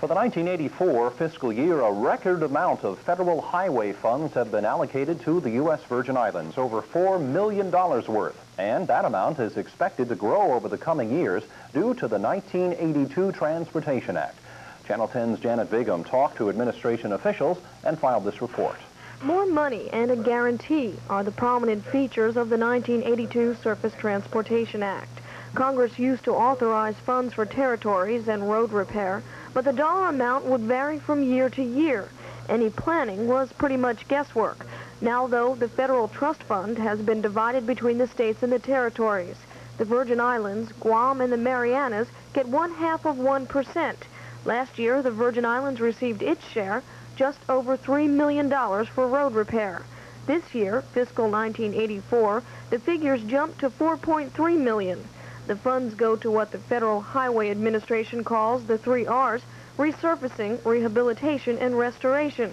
For the 1984 fiscal year, a record amount of federal highway funds have been allocated to the U.S. Virgin Islands, over $4 million worth. And that amount is expected to grow over the coming years due to the 1982 Transportation Act. Channel 10's Janet Begum talked to administration officials and filed this report. More money and a guarantee are the prominent features of the 1982 Surface Transportation Act. Congress used to authorize funds for territories and road repair, but the dollar amount would vary from year to year. Any planning was pretty much guesswork. Now, though, the federal trust fund has been divided between the states and the territories. The Virgin Islands, Guam, and the Marianas get 1/2%. Last year, the Virgin Islands received its share, just over $3 million for road repair. This year, fiscal 1984, the figures jumped to $4.3 million. The funds go to what the Federal Highway Administration calls the 3 R's: resurfacing, rehabilitation, and restoration.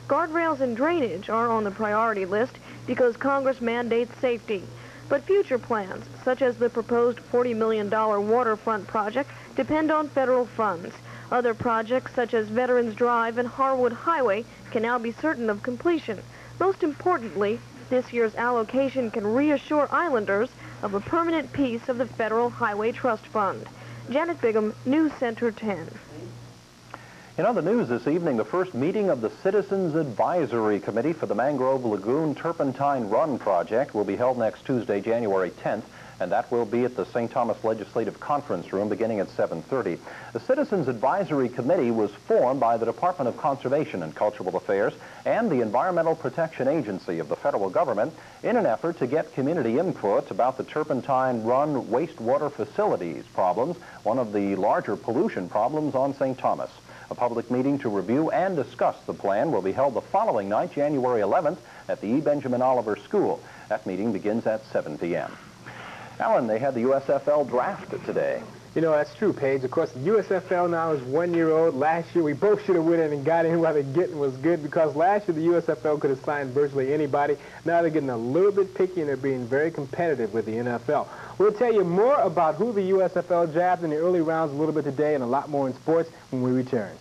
Guardrails and drainage are on the priority list because Congress mandates safety. But future plans, such as the proposed $40 million waterfront project, depend on federal funds. Other projects, such as Veterans Drive and Harwood Highway, can now be certain of completion. Most importantly, this year's allocation can reassure islanders of a permanent piece of the Federal Highway Trust Fund. Janet Begum, NewsCenter 10. In other news this evening, the first meeting of the Citizens Advisory Committee for the Mangrove Lagoon Turpentine Run project will be held next Tuesday, January 10th, and that will be at the St. Thomas Legislative Conference Room beginning at 7:30. The Citizens Advisory Committee was formed by the Department of Conservation and Cultural Affairs and the Environmental Protection Agency of the federal government in an effort to get community input about the Turpentine Run wastewater facilities problems, one of the larger pollution problems on St. Thomas. A public meeting to review and discuss the plan will be held the following night, January 11th, at the E. Benjamin Oliver School. That meeting begins at 7 p.m. Alan, they had the USFL draft today. You know, that's true, Paige. Of course, the USFL now is 1 year old. Last year, we both should have went in and got in while the getting was good, because last year the USFL could have signed virtually anybody. Now they're getting a little bit picky and they're being very competitive with the NFL. We'll tell you more about who the USFL drafted in the early rounds a little bit today and a lot more in sports when we return.